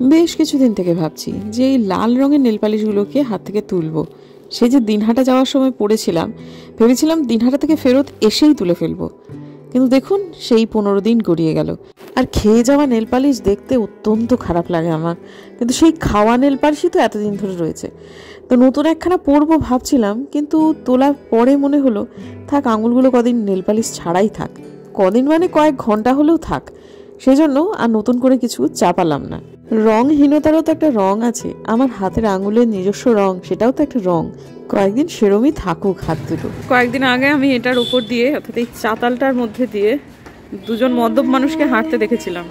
বেশ কিছুদিন থেকে ভাবছি যে এই লাল রঙের নেল পালিশগুলোকে হাত থেকে তুলবো। সেই যে দিনহাটা যাওয়ার সময় পড়েছিলাম, ভেবেছিলাম দিনহাটা থেকে ফেরত এসেই তুলে ফেলবো, কিন্তু দেখুন সেই 15 দিন গড়িয়ে গেল। আর খেয়ে যাওয়া নেল পালিশ দেখতে অত্যন্ত খারাপ লাগে আমার, কিন্তু সেই খাওয়া নেল পালিশই তো এতদিন ধরে রয়েছে। তো নতুন একখানা পরবো ভাবছিলাম, কিন্তু তোলার পরে মনে হলো থাক, আঙুলগুলো কদিন নেল পালিশ ছাড়াই থাক, কদিন মানে কয়েক ঘন্টা হলেও থাক। সেই জন্য আর নতুন করে কিছু চাপালাম না। রংহীনতারও তো একটা রং আছে, আমার হাতের আঙুলের নিজস্ব রং, সেটাও তো একটা রং। কয়েকদিন সেরমই থাকুক হাত দুটো। কয়েকদিন আগে আমি এটার উপর দিয়ে, অর্থাৎ এই চাতালটার মধ্যে দিয়ে দুজন মদ্যপ মানুষকে হাঁটতে দেখেছিলাম।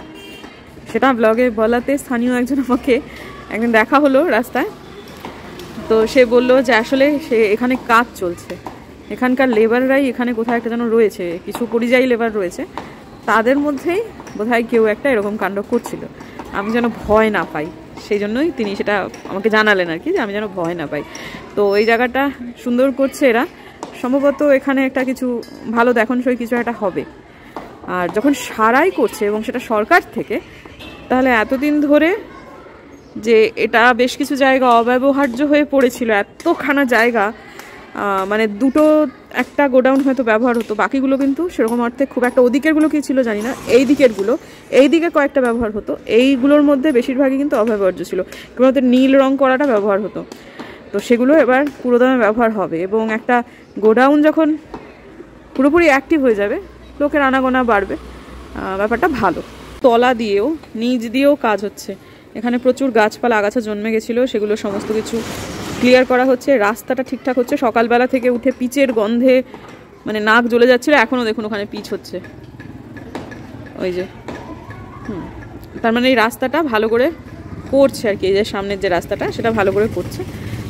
সেটা ব্লগে বলাতে স্থানীয় একজন আমাকে একদিন দেখা হলো রাস্তায়। তো সে বলল যে আসলে সে এখানে কাজ চলছে, এখানকার লেবাররাই এখানে কোথাও একটা যেন রয়েছে, কিছু পরিযায়ী লেবার রয়েছে, তাদের মধ্যেই বোধহয় কেউ একটা এরকম কাণ্ড করছিল। আমি যেন ভয় না পাই, সেই জন্যই তিনি সেটা আমাকে জানালেন আর কি, যে আমি যেন ভয় না পাই। তো এই জায়গাটা সুন্দর করছে এরা, সম্ভবত এখানে একটা কিছু ভালো দেখনসই কিছু একটা হবে। আর যখন সারাই করছে এবং সেটা সরকার থেকে, তাহলে এতদিন ধরে যে এটা বেশ কিছু জায়গা অব্যবহার্য হয়ে পড়েছিল, এতখানা জায়গা, মানে দুটো একটা গোডাউন হয়তো ব্যবহার হতো, বাকিগুলো কিন্তু সেরকম অর্থে খুব একটা, ওদিকেরগুলো কী ছিল জানি না, এই দিকে কয়েকটা ব্যবহার হতো, এইগুলোর মধ্যে বেশিরভাগই কিন্তু অব্যবহার্য ছিল। কেবলমাত্র নীল রং করাটা ব্যবহার হতো, তো সেগুলো এবার পুরোদমে ব্যবহার হবে। এবং একটা গোডাউন যখন পুরোপুরি অ্যাক্টিভ হয়ে যাবে, লোকের আনাগোনা বাড়বে, ব্যাপারটা ভালো। তলা দিয়েও নিচ দিয়েও কাজ হচ্ছে, এখানে প্রচুর গাছপালা আগাছা জন্মে গেছিলো, সেগুলো সমস্ত কিছু ক্লিয়ার করা হচ্ছে, রাস্তাটা ঠিকঠাক হচ্ছে। সকালবেলা থেকে উঠে পিচের গন্ধে মানে নাক জ্বলে যাচ্ছিলো, এখনও দেখুন ওখানে পিচ হচ্ছে, ওই যে তার মানে এই রাস্তাটা ভালো করে করছে আর কি, এই যে সামনের যে রাস্তাটা সেটা ভালো করে করছে,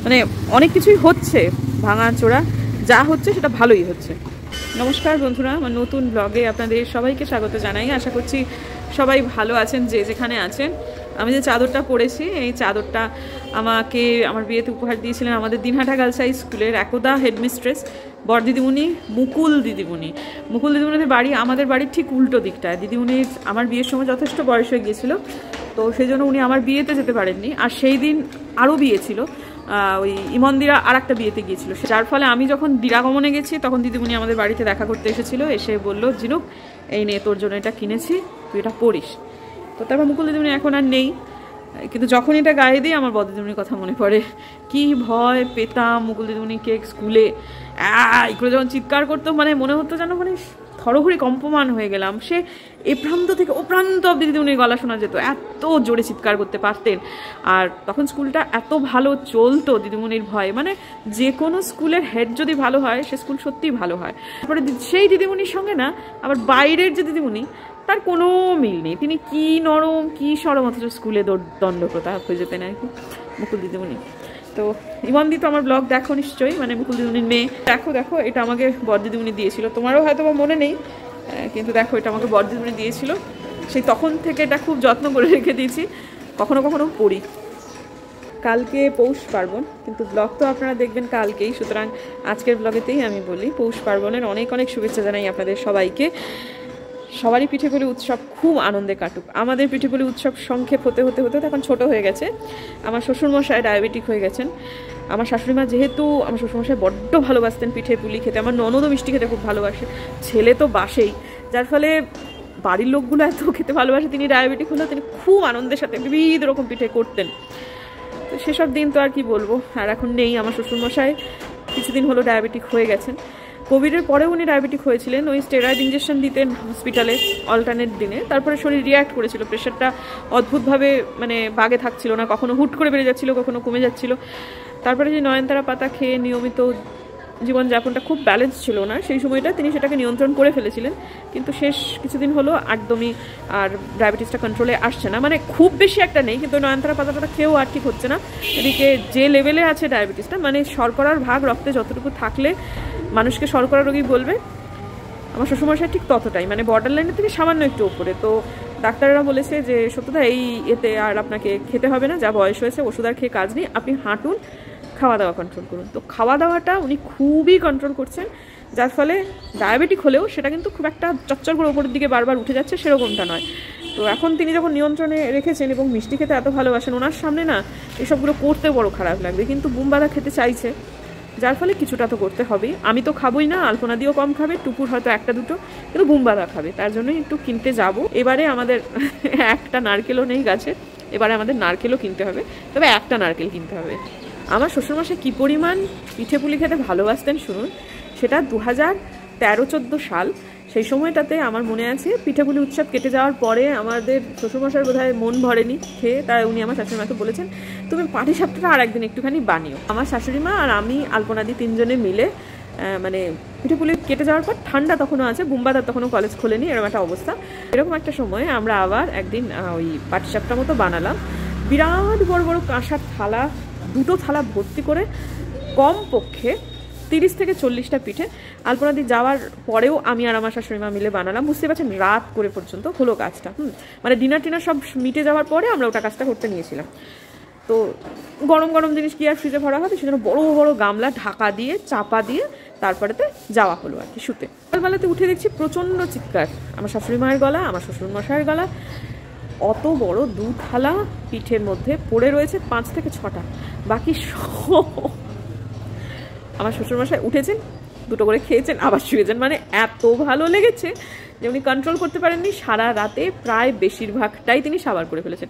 মানে অনেক কিছুই হচ্ছে, ভাঙাচোরা যা হচ্ছে সেটা ভালোই হচ্ছে। নমস্কার বন্ধুরা, আমার নতুন ব্লগে আপনাদের সবাইকে স্বাগত জানাই। আশা করছি সবাই ভালো আছেন যে যেখানে আছেন। আমি যে চাদরটা পরেছি, এই চাদরটা আমাকে আমার বিয়েতে উপহার দিয়েছিলেন আমাদের দিনহাটা গার্লস হাই স্কুলের একদা হেডমিস্ট্রেস বড়দিদিমণি মুকুল দিদিমণি। মুকুল দিদিমণিদের বাড়ি আমাদের বাড়ির ঠিক উল্টো দিকটায়। দিদিমণির আমার বিয়ের সময় যথেষ্ট বয়স হয়ে গিয়েছিল, তো সেই জন্য উনি আমার বিয়েতে যেতে পারেননি। আর সেই দিন আরও বিয়ে ছিল, ওই ইমন্দিরা আর একটা বিয়েতে গিয়েছিল, যার ফলে আমি যখন দিরাগমনে গেছি তখন দিদিমণি আমাদের বাড়িতে দেখা করতে এসেছিলো। এসে বললো, ঝিনুক এই নে তোর জন্য এটা কিনেছি, তুই এটা পড়িস। তো তারপর মুকুল দিদিমণি এখন আর নেই, কিন্তু যখন এটা গায়ে দিই আমার বড় দিদিমণির কথা মনে পড়ে। কি ভয় পেতাম মুকুল দিদিমণিকে স্কুলে, এগুলো যখন চিৎকার করতো, মানে মনে হতো যেন মানে থরঘড়ি কম্পমান হয়ে গেলাম। সে এ প্রান্ত থেকে ও প্রান্ত অব্দি দিদিমণির গলা শোনা যেত, এত জোরে চিৎকার করতে পারতেন। আর তখন স্কুলটা এত ভালো চলতো দিদিমণির ভয়ে, মানে যে কোনো স্কুলের হেড যদি ভালো হয় সে স্কুল সত্যিই ভালো হয়। তারপরে সেই দিদিমণির সঙ্গে না আবার বাইরের যে দিদিমণি, তার কোনো মিল নেই, তিনি কি নরম কি সরম, অথচ স্কুলে দণ্ডপ্রতা হয়ে যেতেন আর কি মুকুল দিদিমণি। তো ইমন্দি তো আমার ব্লগ দেখো নিশ্চয়ই, মানে মুকুল দিদিমণির মেয়ে। দেখো এটা আমাকে বড় দিদিমণি দিয়েছিল, তোমারও হয়তো বা মনে নেই, কিন্তু দেখো এটা আমাকে বড় দিদিমণি দিয়েছিল। সেই তখন থেকে এটা খুব যত্ন করে রেখে দিয়েছি, কখনো কখনো পড়ি। কালকে পৌষ পার্বণ, কিন্তু ব্লগ তো আপনারা দেখবেন কালকেই, সুতরাং আজকের ব্লগেতেই আমি বলি পৌষ পার্বণের অনেক অনেক শুভেচ্ছা জানাই আপনাদের সবাইকে। সবারই পিঠেপুলি উৎসব খুব আনন্দে কাটুক। আমাদের পিঠেপুলি উৎসব সংক্ষেপ হতে হতে হতে এখন ছোটো হয়ে গেছে। আমার শ্বশুরমশাই ডায়াবেটিক হয়ে গেছেন। আমার শাশুড়িমা, যেহেতু আমার শ্বশুরমশাই বড্ড ভালোবাসতেন পিঠেপুলি খেতে, আমার ননদও মিষ্টি খেতে খুব ভালোবাসে, ছেলে তো বাসেই, যার ফলে বাড়ির লোকগুলো এত খেতে ভালোবাসে। তিনি ডায়াবেটিক হলেও তিনি খুব আনন্দের সাথে বিবিধ রকম পিঠে করতেন। তো সেসব দিন তো আর কি বলবো, আর এখন নেই। আমার শ্বশুরমশাই কিছুদিন হলো ডায়াবেটিক হয়ে গেছেন। কোভিডের পরেও উনি ডায়াবেটিক হয়েছিলেন, ওই স্টেরয়েড ইঞ্জেকশন দিতেন হসপিটালে অল্টারনেট দিনে, তারপরে শরীর রিয়াক্ট করেছিল, প্রেশারটা অদ্ভুতভাবে মানে বাগে থাকছিল না, কখনো হুট করে বেড়ে যাচ্ছিলো, কখনো কমে যাচ্ছিলো। তারপরে যে নয়নতারা পাতা খেয়ে নিয়মিত জীবনযাপনটা খুব ব্যালেন্স ছিল না সেই সময়টা, তিনি সেটাকে নিয়ন্ত্রণ করে ফেলেছিলেন, কিন্তু শেষ কিছুদিন হলো একদমই আর ডায়াবেটিসটা কন্ট্রোলে আসছে না। মানে খুব বেশি একটা নেই, কিন্তু নয়নতারা পাতাটা খেয়েও আর ঠিক হচ্ছে না। এদিকে যে লেভেলে আছে ডায়াবেটিসটা, মানে শর্করার ভাগ রক্তে যতটুকু থাকলে মানুষকে শর্করা রোগী বলবে, আমার শ্বশুরমশাই ঠিক ততটাই, মানে বর্ডার লাইনের থেকে সামান্য একটু উপরে। তো ডাক্তাররা বলেছে যে সত্যতা এই এতে আর আপনাকে খেতে হবে না, যা বয়স হয়েছে, ওষুধ আর খেয়ে কাজ নেই, আপনি হাঁটুন, খাওয়া দাওয়া কন্ট্রোল করুন। তো খাওয়া দাওয়াটা উনি খুবই কন্ট্রোল করছেন, যার ফলে ডায়াবেটিক হলেও সেটা কিন্তু খুব একটা চচ্চর করে ওপরের দিকে বারবার উঠে যাচ্ছে সেরকমটা নয়। তো এখন তিনি যখন নিয়ন্ত্রণে রেখেছেন এবং মিষ্টি খেতে এত ভালোবাসেন, ওনার সামনে না এসবগুলো করতে বড় খারাপ লাগবে, কিন্তু বুমবাদা খেতে চাইছে, যার ফলে কিছুটা তো করতে হবেই। আমি তো খাবোই না, আলপনা দিয়েও কম খাবে, টুকুর হয়তো একটা দুটো, কিন্তু বুমবাদা খাবে, তার জন্যই একটু কিনতে যাব। এবারে আমাদের একটা নারকেলও নেই গাছে, এবারে আমাদের নারকেলও কিনতে হবে, তবে একটা নারকেল কিনতে হবে। আমার শ্বশুরমশাই কী পরিমাণ পিঠে পুলি খেতে ভালোবাসতেন শুনুন। সেটা 2013-14 সাল, সেই সময়টাতে আমার মনে আছে পিঠেপুলি উৎসব কেটে যাওয়ার পরে আমাদের শ্বশুরমশাইয়ের বোধহয় মন ভরেনি খেয়ে, তাই উনি আমার শাশুড়িমাকে বলেছেন তুমি পাটিসাপটাটা আর একদিন একটুখানি বানিও। আমার শাশুড়িমা আর আমি আলপনাদি তিনজনে মিলে মানে পিঠেপুলি কেটে যাওয়ার পর ঠান্ডা তখনও আছে, বুমবাদার তখনও কলেজ খোলেনি, এরকম একটা অবস্থা। এরকম একটা সময়ে আমরা আবার একদিন ওই পাটিসাপটা মতো বানালাম। বিরাট বড় বড় কাঁসার থালা, 2টো থালা ভর্তি করে কমপক্ষে 30 থেকে 40টা পিঠে আলপনাদি যাওয়ার পরেও আমি আর আমার শাশুড়িমা মিলে বানালাম। বুঝতে পারছেন, রাত করে পর্যন্ত হলো কাজটা। মানে ডিনার টিনার সব মিটে যাওয়ার পরে আমরা ওটা কাজটা করতে নিয়েছিলাম। তো গরম গরম জিনিস কি আর ফ্রিজে ভরা হবে, সেজন্য বড় বড় গামলা ঢাকা দিয়ে চাপা দিয়ে তারপরেতে যাওয়া হলো আর কি শুতে। সকালবেলাতে উঠে দেখছি প্রচণ্ড চিৎকার, আমার শাশুড়ি মায়ের গলা, আমার শ্বশুর মশাইয়ের গলা। অত বড় 2 থালা পিঠের মধ্যে পড়ে রয়েছে 5 থেকে 6টা, বাকি সব আমার শ্বশুরমশাই উঠেছেন, 2টো করে খেয়েছেন, আবার শুয়েছেন। মানে এত ভালো লেগেছে যে উনি কন্ট্রোল করতে পারেননি, সারা রাতে প্রায় বেশিরভাগটাই তিনি সাবার করে ফেলেছেন।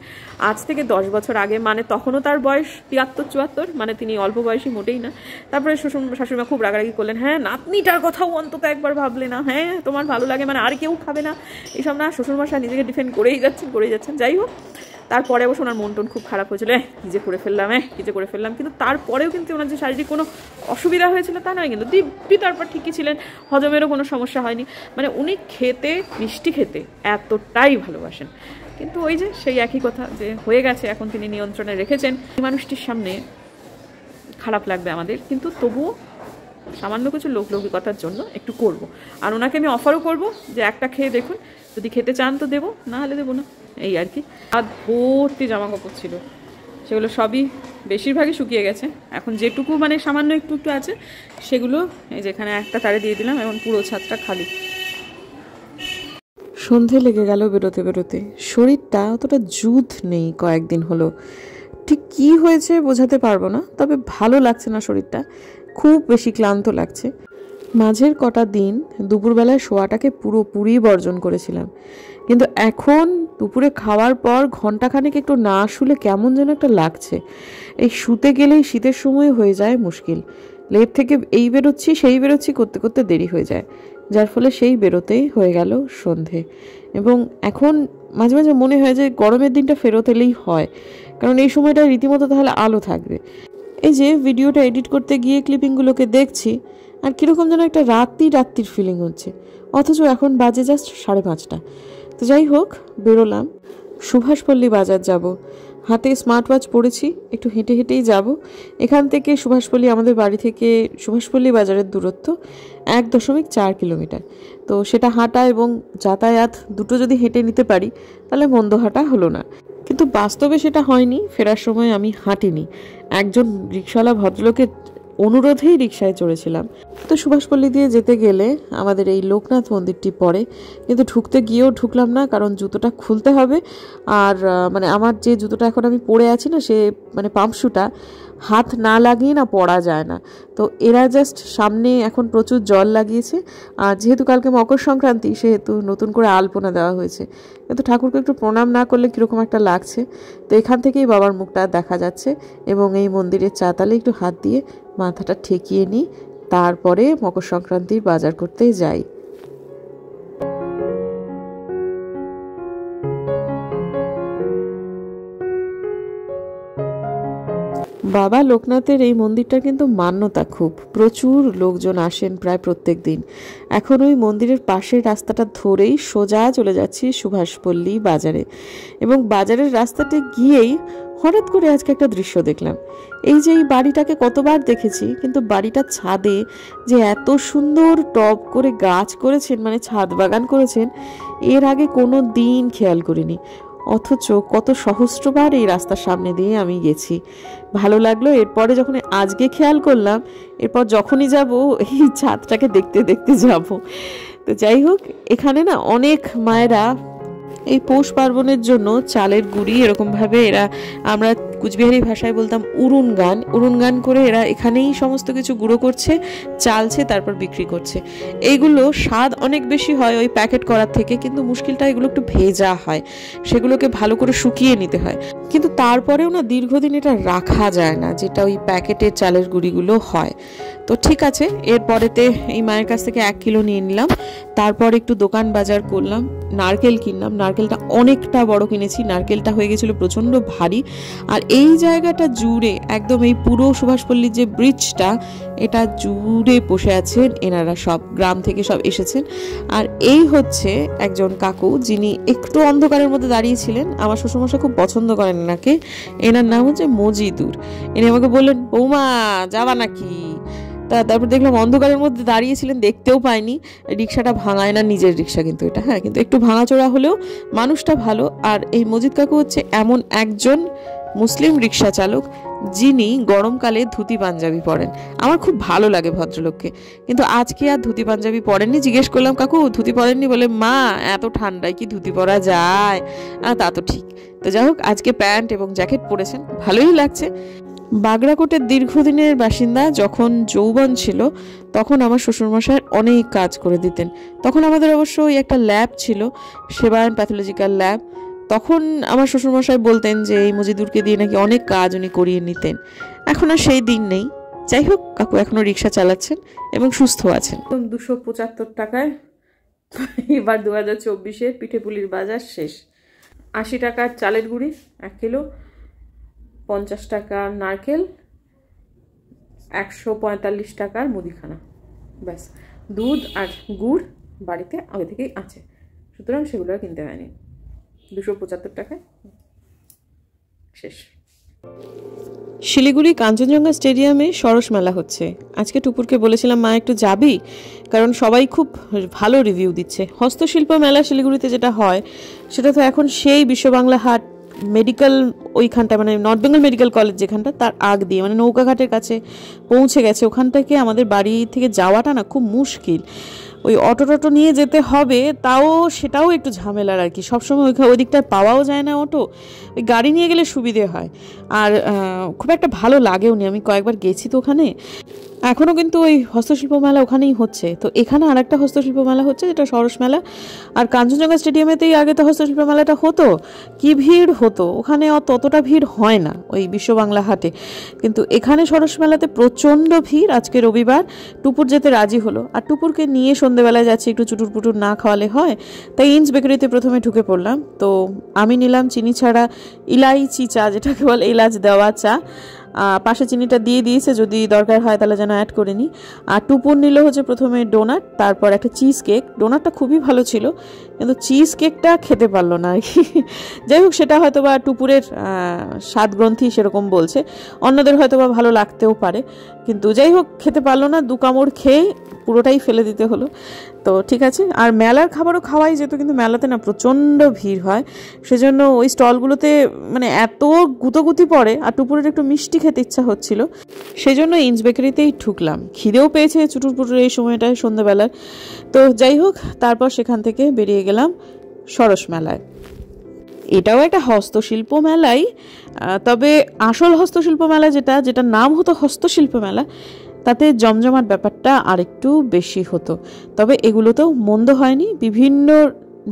আজ থেকে 10 বছর আগে, মানে তখনও তার বয়স 73-74, মানে তিনি অল্প বয়সী মোটেই না। তারপরে শাশুড়িমা খুব রাগারাগি করলেন, হ্যাঁ নাতনিটার কথাও অন্তত একবার ভাবলে না, হ্যাঁ তোমার ভালো লাগে মানে আর কেউ খাবে না, এইসব না। শ্বশুরমশাই নিজেকে ডিফেন্ড করেই যাচ্ছেন। যাই হোক, তারপরে অবশ্য ওনার মন টন খুব খারাপ হয়েছিল, কী যে করে ফেললাম, কিন্তু তারপরেও কিন্তু ওনার যে শারীরিক কোনো অসুবিধা হয়েছিল তা নয়, কিন্তু দিব্যি তারপর ঠিকই ছিলেন, হজমেরও কোনো সমস্যা হয়নি। মানে উনি খেতে, মিষ্টি খেতে এতটাই ভালোবাসেন। কিন্তু ওই যে সেই একই কথা যে হয়ে গেছে, এখন তিনি নিয়ন্ত্রণে রেখেছেন। এই মানুষটির সামনে খারাপ লাগবে আমাদের, কিন্তু তবুও সামান্য কিছু লৌকিকতার জন্য একটু করব। আর ওনাকে আমি অফারও করব যে একটা খেয়ে দেখুন, যদি খেতে চান তো দেবো, না হলে দেবো না, এই আর কি। আর ভর্তি জামা কাপড় ছিল, সেগুলো সবই বেশিরভাগই শুকিয়ে গেছে। এখন যেটুকু মানে সামান্য একটু আছে সেগুলো এই যেখানে একটা তারে দিয়ে দিলাম, এখন পুরো ছাদটা খালি। সন্ধে লেগে গেল বেরোতে বেরোতে, শরীরটা অতটা জুত নেই কয়েকদিন হলো। ঠিক কি হয়েছে বোঝাতে পারবো না, তবে ভালো লাগছে না শরীরটা, খুব বেশি ক্লান্ত লাগছে। মাঝের কটা দিন দুপুরবেলায় শোয়াটাকে পুরোপুরি বর্জন করেছিলাম, কিন্তু এখন দুপুরে খাওয়ার পর ঘন্টাখানেক একটু না শুলে কেমন যেন একটা লাগছে। এই শুতে গেলেই শীতের সময় হয়ে যায় মুশকিল, লেপ থেকে এই বেরোচ্ছি সেই বেরোচ্ছি করতে করতে দেরি হয়ে যায়, যার ফলে সেই বেরোতেই হয়ে গেল সন্ধে। এবং এখন মাঝে মাঝে মনে হয় যে গরমের দিনটা ফেরত এলেই হয়, কারণ এই সময়টা রীতিমতো তাহলে আলো থাকবে। এই যে ভিডিওটা এডিট করতে গিয়ে ক্লিপিংগুলোকে দেখছি, আর কীরকম যেন একটা রাত্রির ফিলিং হচ্ছে, অথচ এখন বাজে জাস্ট 5:30। তো যাই হোক, বেরোলাম, সুভাষপল্লী বাজার যাব। হাতে স্মার্ট ওয়াচ পরেছি, একটু হেঁটে হেঁটেই যাব। এখান থেকে সুভাষপল্লী, আমাদের বাড়ি থেকে সুভাষপল্লী বাজারের দূরত্ব 1.4 কিলোমিটার। তো সেটা হাঁটা এবং যাতায়াত দুটো যদি হেঁটে নিতে পারি তাহলে মন্দ হাঁটা হলো না, কিন্তু বাস্তবে সেটা হয়নি। ফেরার সময় আমি হাঁটিনি, একজন রিক্সাওয়ালা ভদ্রলোকের অনুরোধেই রিক্সায় চড়েছিলাম। তো সুভাষপল্লী দিয়ে যেতে গেলে আমাদের এই লোকনাথ মন্দিরটি পড়ে, কিন্তু ঢুকতে গিয়েও ঢুকলাম না, কারণ জুতোটা খুলতে হবে। আর মানে আমার যে জুতোটা এখন আমি পরে আছি না, সে মানে পাম্পশুটা হাত না লাগিয়ে না পরা যায় না। তো এরা জাস্ট সামনে এখন প্রচুর জল লাগিয়েছে, আর যেহেতু কালকে মকর সংক্রান্তি সেহেতু নতুন করে আলপনা দেওয়া হয়েছে, কিন্তু ঠাকুরকে একটু প্রণাম না করলে কীরকম একটা লাগছে। তো এখান থেকেই বাবার মুখটা দেখা যাচ্ছে, এবং এই মন্দিরের চাতালে একটু হাত দিয়ে মাথাটা ঠেকিয়ে নিই, তারপরে মকর সংক্রান্তির বাজার করতে যাই। বাবা লোকনাথের এই মন্দিরটার কিন্তু মান্যতা খুব, প্রচুর লোকজন আসেন প্রায় প্রত্যেক দিন। এখন ওই মন্দিরের পাশের রাস্তাটা ধরেই সোজা চলে যাচ্ছি সুভাষপল্লী বাজারে, এবং বাজারের রাস্তাতে গিয়েই হঠাৎ করে আজকে একটা দৃশ্য দেখলাম। এই যে এই বাড়িটাকে কতবার দেখেছি, কিন্তু বাড়িটার ছাদে যে এত সুন্দর টব করে গাছ করেছেন, মানে ছাদ বাগান করেছেন, এর আগে কোনো দিন খেয়াল করিনি। অথচ কত সহস্রবার এই রাস্তার সামনে দিয়ে আমি গেছি, ভালো লাগলো। এরপরে যখন আজকে খেয়াল করলাম, এরপর যখনই যাব এই ছাদটাকে দেখতে দেখতে যাব। তো যাই হোক, এখানে না অনেক মায়েরা এই পৌষ পার্বণের জন্য চালের গুঁড়ি এরকমভাবে এরা, আমরা কুচবিহারি ভাষায় বলতাম উড়ুন গান করে এরা এখানেই সমস্ত কিছু গুঁড়ো করছে, চালছে, তারপর বিক্রি করছে। এইগুলো স্বাদ অনেক বেশি হয় ওই প্যাকেট করার থেকে, কিন্তু মুশকিলটা এগুলো একটু ভেজা হয়, সেগুলোকে ভালো করে শুকিয়ে নিতে হয়। কিন্তু তারপরেও না দীর্ঘদিন এটা রাখা যায় না, যেটা ওই প্যাকেটের চালের গুঁড়িগুলো হয়। তো ঠিক আছে, এরপরেতে এই মায়ের কাছ থেকে 1 কিলো নিয়ে নিলাম। তারপর একটু দোকান বাজার করলাম, নারকেল কিনলাম। নারকেলটা অনেকটা বড় কিনেছি, নারকেলটা হয়ে গেছিলো প্রচণ্ড ভারী। আর এই জায়গাটা জুড়ে একদম এই পুরো সুভাষপল্লীর যে ব্রিজটা, এটা জুড়ে বসে আছেন এনারা, সব গ্রাম থেকে সব এসেছেন। আর এই হচ্ছে একজন কাকু, যিনি একটু অন্ধকারের মধ্যে দাঁড়িয়েছিলেন। আমার শ্বশুরমশাই খুব পছন্দ করেন এনাকে। এনার নাম হচ্ছে মজিদুর। ইনি আমাকে বললেন, বৌমা যাবা নাকি? তারপর দেখলাম অন্ধকারের মধ্যে দাঁড়িয়েছিলেন, দেখতেও পাইনি। রিক্সাটা ভাঙায় না, নিজের রিক্সা কিন্তু এটা, হ্যাঁ, কিন্তু একটু ভাঙাচোরা হলেও মানুষটা ভালো। আর এই মজিদ কাকু হচ্ছে এমন একজন মুসলিম রিক্সা চালক যিনি গরমকালে ধুতি পাঞ্জাবি পরেন। আমার খুব ভালো লাগে ভদ্রলোককে, কিন্তু আজকে আর ধুতি পাঞ্জাবি পরেননি। জিজ্ঞেস করলাম, কাকু ধুতি পরেননি? বলে, মা এত ঠান্ডায় কি ধুতি পরা যায়? তা তো ঠিক। তো যাই হোক, আজকে প্যান্ট এবং জ্যাকেট পরেছেন, ভালোই লাগছে। বাগড়াকোটের দীর্ঘদিনের বাসিন্দা। যখন যৌবন ছিল তখন আমার শ্বশুরমশাই অনেক কাজ করে দিতেন। তখন আমাদের অবশ্য ওই একটা ল্যাব ছিল, সেবায়ন প্যাথোলজিক্যাল ল্যাব। তখন আমার শ্বশুরমশাই বলতেন যে এই মজিদুরকে দিয়ে নাকি অনেক কাজ উনি করিয়ে নিতেন। এখন আর সেই দিন নেই। যাই হোক, কাকু এখনো রিক্সা চালাচ্ছেন এবং সুস্থ আছেন। 275 টাকায় এবার 2024-এর পিঠেপুলির বাজার শেষ। 80 টাকার চালের গুঁড়ি 1 কিলো, 50 টাকার নারকেল, 145 টাকার মুদিখানা, ব্যাস। দুধ আর গুড় বাড়িতে আগে থেকেই আছে, সুতরাং সেগুলো আর কিনতে হয়নি। 275 টাকায় শেষ। শিলিগুড়ি কাঞ্চনজঙ্ঘা স্টেডিয়ামে সরস মেলা হচ্ছে। আজকে টুপুরকে বলেছিলাম, মা একটু যাবি, কারণ সবাই খুব ভালো রিভিউ দিচ্ছে। হস্তশিল্প মেলা শিলিগুড়িতে যেটা হয় সেটা তো এখন সেই বিশ্ব বাংলা হাট মেডিকেল ওইখানটা, মানে নর্থ বেঙ্গল মেডিকেল কলেজ যেখানটা, তার আগ দিয়ে, মানে নৌকাঘাটের কাছে পৌঁছে গেছে। ওখান থেকে আমাদের বাড়ি থেকে যাওয়াটা না খুব মুশকিল, ওই অটো নিয়ে যেতে হবে, সেটাও একটু ঝামেলার আর কি। সবসময় ওই দিকটায় পাওয়াও যায় না অটো, ওই গাড়ি নিয়ে গেলে সুবিধে হয়। আর খুব একটা ভালো লাগেও নি, আমি কয়েকবার গেছি তো ওখানে। এখনও কিন্তু ওই হস্তশিল্প মেলা ওখানেই হচ্ছে। তো এখানে আর একটা হস্তশিল্প মেলা হচ্ছে, যেটা সরস মেলা। আর কাঞ্চনজঙ্ঘা স্টেডিয়ামেতেই আগে তো হস্তশিল্প মেলাটা হতো, কি ভিড় হতো ওখানে। ততটা ভিড় হয় না ওই বিশ্ব বাংলা হাটে, কিন্তু এখানে সরস মেলাতে প্রচণ্ড ভিড়। আজকে রবিবার, টুপুর যেতে রাজি হলো। আর টুপুরকে নিয়ে সন্ধ্যেবেলায় যাচ্ছি, একটু চুটুর পুটুর না খাওয়ালে হয়, তাই ইন্স বেকারিতে প্রথমে ঢুকে পড়লাম। তো আমি নিলাম চিনি ছাড়া ইলাইচি চা, যেটাকে বলে এলাচ দেওয়া চা। পাশে চিনিটা দিয়ে দিয়েছে, যদি দরকার হয় তাহলে যেন অ্যাড করে নিই। আর টুপুর নিল হচ্ছে প্রথমে ডোনাট, তারপর একটা চিজ কেক। ডোনাটটা খুবই ভালো ছিল, কিন্তু চিজ কেকটা খেতে পারলো না আর কি। যাই হোক, সেটা হয়তো বা টুপুরের স্বাদ গ্রন্থি সেরকম বলছে, অন্যদের হয়তো বা ভালো লাগতেও পারে, কিন্তু যাই হোক খেতে পারলো না। 2 কামড় খেয়ে পুরোটাই ফেলে দিতে হলো। তো ঠিক আছে। আর মেলার খাবারও খাওয়াই যেত, কিন্তু মেলাতে না প্রচণ্ড ভিড় হয়, সেজন্য ওই স্টলগুলোতে মানে এত গুতোগুতি পড়ে। আর টুপুরের একটু মিষ্টি খেতে ইচ্ছা হচ্ছিল, সেজন্য ইন্স বেকারিতেই ঢুকলাম। খিদেও পেয়েছে চুটুর পুটুর এই সময়টায় সন্ধ্যাবেলার। তো যাই হোক, তারপর সেখান থেকে বেরিয়ে গেলাম সরস মেলায়। এটাও একটা হস্তশিল্প মেলাই, তবে আসল হস্তশিল্প মেলা যেটার নাম হতো হস্তশিল্প মেলা, তাতে জমজমাট ব্যাপারটা আরেকটু বেশি হতো। তবে এগুলোতেও মন্দ হয়নি, বিভিন্ন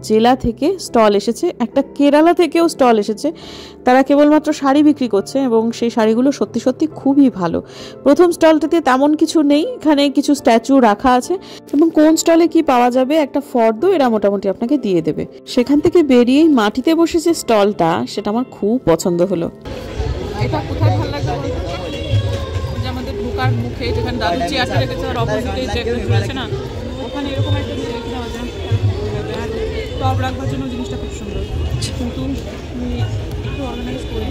জেলা থেকে স্টল এসেছে, একটা কেরালা থেকেও স্টল এসেছে। তারা কেবলমাত্র শাড়ি বিক্রি করছে এবং সেই শাড়িগুলো সত্যি সত্যি খুবই ভালো। প্রথম স্টলটাতে তেমন কিছু নেই, এখানে কিছু স্ট্যাচু রাখা আছে এবং কোন স্টলে কি পাওয়া যাবে একটা ফর্দ এরা মোটামুটি আপনাকে দিয়ে দেবে। সেখান থেকে বেরিয়েই মাটিতে বসে যে স্টলটা, সেটা আমার খুব পছন্দ হলো। এটা কোথায় ভালো লাগবে বলতো? যে আমাদের ঢোকার মুখে যেখানে দাদু চেয়ারটা রেখেছে, আর অপোজিটে যে রয়েছে না, ওখানে এরকম একটা রেখে দেওয়া যায়। আর টপ রাখবার জন্য জিনিসটা খুব সুন্দর, কিন্তু আমি একটু অর্গানাইজ করি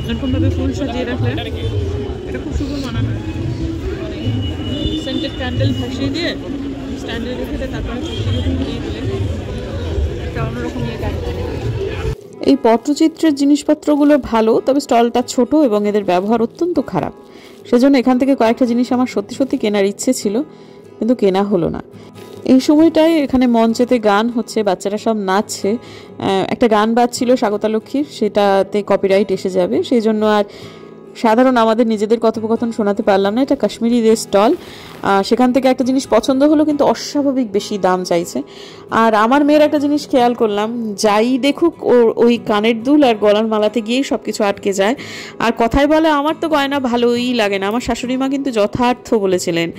এরকমভাবে ফুল সাজিয়ে রাখলে এটা খুব শুভ মানানো হয়। সেন্টেড ক্যান্ডেল ভাসিয়ে দিয়ে স্ট্যান্ডে রেখে দেয়, তারপরে দিয়ে দিলে একটা অন্যরকম ইয়ে কাজ। এই পট্টচিত্রের জিনিসপত্রগুলো ভালো, তবে স্টলটা ছোট এবং এদের ব্যবহার অত্যন্ত খারাপ। সেজন্য এখান থেকে কয়েকটা জিনিস আমার সত্যি সত্যি কেনার ইচ্ছে ছিল, কিন্তু কেনা হলো না। এই সময়টায় এখানে মঞ্চেতে গান হচ্ছে, বাচ্চারা সব নাচছে। একটা গান বাজছিল স্বাগতা লক্ষ্মীর, সেটাতে কপিরাইট এসে যাবে, সেই জন্য আর সাধারণ আমাদের নিজেদের কথোপকথন শোনাতে পারলাম না। এটা কাশ্মীরিদের স্টল। সেখান থেকে একটা জিনিস পছন্দ হলো, কিন্তু অস্বাভাবিক বেশি দাম চাইছে। আর আমার মেয়ের একটা জিনিস খেয়াল করলাম, যাই দেখুক ওই কানের দুল আর গলার মালাতে গিয়েই সব কিছু আটকে যায়। আর কথায় বলে আমার তো গয়না ভালোই লাগে না। আমার শাশুড়ি মা কিন্তু যথার্থ বলেছিলেন,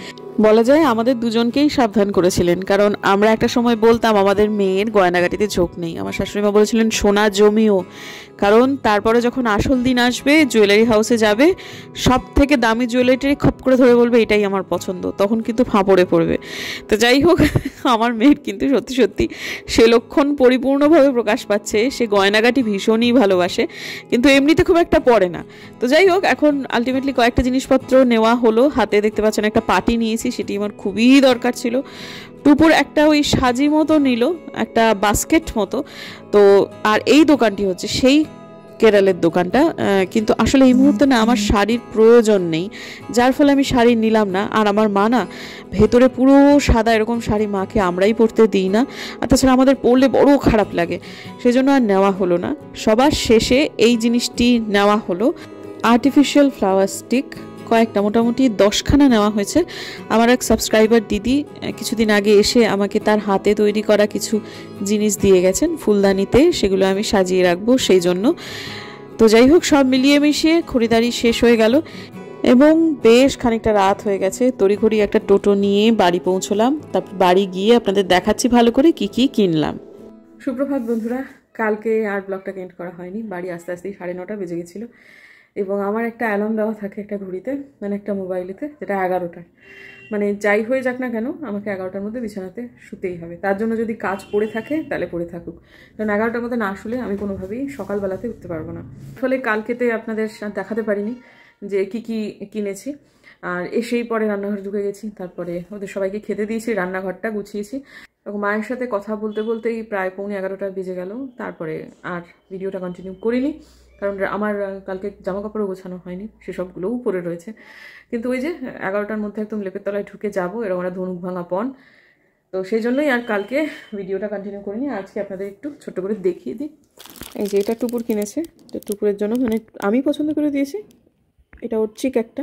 বলা যায় আমাদের দুজনকেই সাবধান করেছিলেন, কারণ আমরা একটা সময় বলতাম আমাদের মেয়ের গয়নাগাটিতে ঝোঁক নেই। আমার শাশুড়ি মা বলেছিলেন সোনা জমিও, কারণ তারপরে যখন আসল দিন আসবে জুয়েলারি হাউসে যাবে, সব থেকে দামি জুয়েলারিটি খপ করে ধরে বলবে এটাই আমার পছন্দ, তখন কিন্তু ফাঁপড়ে পড়বে। তো যাই হোক, আমার মেয়ের কিন্তু সত্যি সত্যি সে লক্ষণ পরিপূর্ণভাবে প্রকাশ পাচ্ছে। সে গয়নাগাটি ভীষণই ভালোবাসে, কিন্তু এমনিতে খুব একটা পড়ে না। তো যাই হোক, এখন আলটিমেটলি কয়েকটা জিনিসপত্র নেওয়া হলো। হাতে দেখতে পাচ্ছেন একটা পাটি নিয়েছি, সেটি আমার খুবই দরকার ছিল। টুপুর একটা ওই সাজি মতো নিল, একটা বাস্কেট মতো। তো আর এই দোকানটি হচ্ছে সেই কেরালের দোকানটা, কিন্তু আসলে এই মুহূর্তে না আমার শাড়ির প্রয়োজন নেই, যার ফলে আমি শাড়ি নিলাম না। আর আমার মা না ভেতরে পুরো সাদা এরকম শাড়ি মাকে আমরাই পরতে দিই না, আর তাছাড়া আমাদের পরলে বড় খারাপ লাগে, সেজন্য আর নেওয়া হলো না। সবার শেষে এই জিনিসটি নেওয়া হলো, আর্টিফিশিয়াল ফ্লাওয়ার স্টিক কয়েকটা, মোটামুটি 10খানা নেওয়া হয়েছে। আমার এক সাবস্ক্রাইবার দিদি কিছুদিন আগে এসে আমাকে তার হাতে তৈরি করা কিছু জিনিস দিয়ে গেছেন ফুলদানিতে, সেগুলো আমি সাজিয়ে রাখবো সেই জন্য। তো যাই হোক, সব মিলিয়ে মিশিয়ে খরিদারি শেষ হয়ে গেল এবং বেশ খানিকটা রাত হয়ে গেছে। তড়িঘড়ি একটা টোটো নিয়ে বাড়ি পৌঁছলাম। তারপর বাড়ি গিয়ে আপনাদের দেখাচ্ছি ভালো করে কি কি কিনলাম। সুপ্রভাত বন্ধুরা, কালকে আর ব্লগটা এন্ড করা হয়নি। বাড়ি আস্তে আস্তেই 9:30 বেজে গেছিলো, এবং আমার একটা অ্যালার্ম দেওয়া থাকে একটা ঘড়িতে, মানে একটা মোবাইলেতে, যেটা 11টার। মানে যাই হয়ে যাক না কেন, আমাকে 11টার মধ্যে বিছানাতে শুতেই হবে। তার জন্য যদি কাজ পড়ে থাকে তাহলে পড়ে থাকুক, কারণ 11টার মধ্যে না শুলে আমি কোনোভাবেই সকালবেলাতে উঠতে পারবো না। ফলে কালকেতে আপনাদের দেখাতে পারিনি যে কি কি কিনেছি। আর এসেই পরে রান্নাঘরে ঢুকে গেছি, তারপরে ওদের সবাইকে খেতে দিয়েছি, রান্নাঘরটা গুছিয়েছি। এবং মায়ের সাথে কথা বলতে বলতেই প্রায় 11:15 বেজে গেল। তারপরে আর ভিডিওটা কন্টিনিউ করিনি, কারণ আমার কালকে জামা কাপড়ও গোছানো হয়নি, সেসবগুলোও পরে রয়েছে। কিন্তু ওই যে 11টার মধ্যে একদম লেপের তলায় ঢুকে যাবো, এরকম একটা ধনুক ভাঙা পণ, তো সেই জন্যই আর কালকে ভিডিওটা কন্টিনিউ করিনি। আজকে আপনাদের একটু ছোট্ট করে দেখিয়ে দিই। এই যে এটা টুপুর কিনেছে, এটা টুপুরের জন্য, মানে আমি পছন্দ করে দিয়েছি। এটা ওর চিক একটা,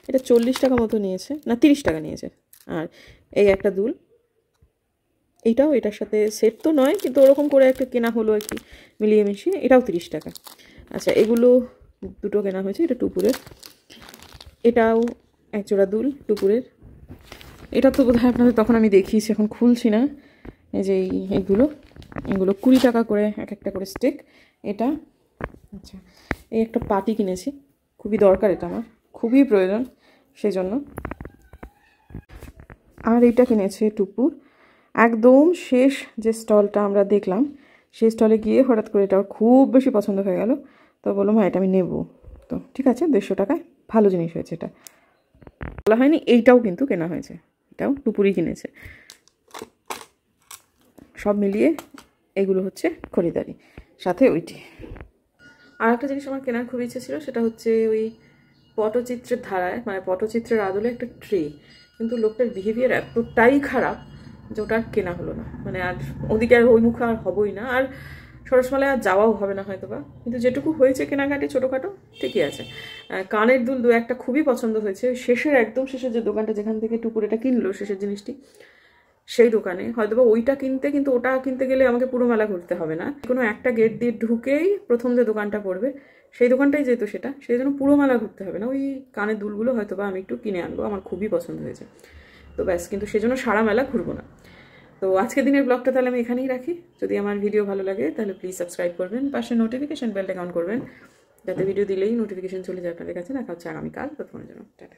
এটা 40 টাকা মতো নিয়েছে, না 30 টাকা নিয়েছে। আর এই একটা দুল, এইটাও এটার সাথে সেট তো নয়, কিন্তু ওরকম করে একটা কেনা হলো আর কি, মিলিয়ে মিশিয়ে, এটাও 30 টাকা। আচ্ছা, এগুলো দুটো কেনা হয়েছে, এটা টুপুরের, এটাও একজোড়া দুল টুপুরের। এটা তো বোধহয় আপনাদের তখন আমি দেখিয়েছি, এখন খুলছি না। এই যে এগুলো 20 টাকা করে এক একটা করে স্টিক। এটা আচ্ছা, এই একটা পাটি কিনেছি, খুবই দরকার, এটা আমার খুবই প্রয়োজন, সেই জন্য। আর এইটা কিনেছে টুপুর। একদম শেষ যে স্টলটা আমরা দেখলাম, সেই স্টলে গিয়ে হঠাৎ করে এটা খুব বেশি পছন্দ হয়ে গেল, তো বললাম হ্যাঁ এটা আমি নেব। তো ঠিক আছে, 150 টাকায় ভালো জিনিস হয়েছে। এটা বলা হয়নি, এইটাও কিন্তু কেনা হয়েছে, এটাও টুপুরি কিনেছে। সব মিলিয়ে এগুলো হচ্ছে খরিদারি, সাথে ওইটি। আর একটা জিনিস আমার কেনার খুব ইচ্ছে ছিল, সেটা হচ্ছে ওই পটচিত্রের ধারায়, মানে পটচিত্রের আদলে একটা ট্রে, কিন্তু লোকটার বিহেভিয়ার এতটাই খারাপ যে ওটা আর কেনা হলো না। মানে আর ওদিকে আর ওই মুখে আর হবই না, আর সরসমেলায় আর যাওয়াও হবে না হয়তো বা। কিন্তু যেটুকু হয়েছে কেনাকাটি ছোটোখাটো ঠিকই আছে। কানের দুল 2-1টা খুবই পছন্দ হয়েছে। শেষের একদম শেষের যে দোকানটা, যেখান থেকে টুকুরেটা কিনলো শেষের জিনিসটি, সেই দোকানে হয়তো বা ওইটা কিনতে, কিন্তু ওটা কিনতে গেলে আমাকে পুরো মেলা ঘুরতে হবে না, কোনো একটা গেট দিয়ে ঢুকেই প্রথম যে দোকানটা পড়বে সেই দোকানটাই যেহেতু সেটা, সেই জন্য পুরো মেলা ঘুরতে হবে না। ওই কানের দুলগুলো হয়তো বা আমি একটু কিনে আনবো, আমার খুবই পছন্দ হয়েছে, তো ব্যাস। কিন্তু সেজন্য সারা মেলা ঘুরবো না। তো আজকের দিনের ব্লগটা তাহলে আমি এখানেই রাখি। যদি আমার ভিডিও ভালো লাগে তাহলে প্লিজ সাবস্ক্রাইব করবেন, পাশে নোটিফিকেশন বেলটা অন করবেন, যাতে ভিডিও দিলেই নোটিফিকেশন চলে যায় আপনাদের কাছে। দেখা হচ্ছে আগামীকাল, ততক্ষণের জন্য টাটা।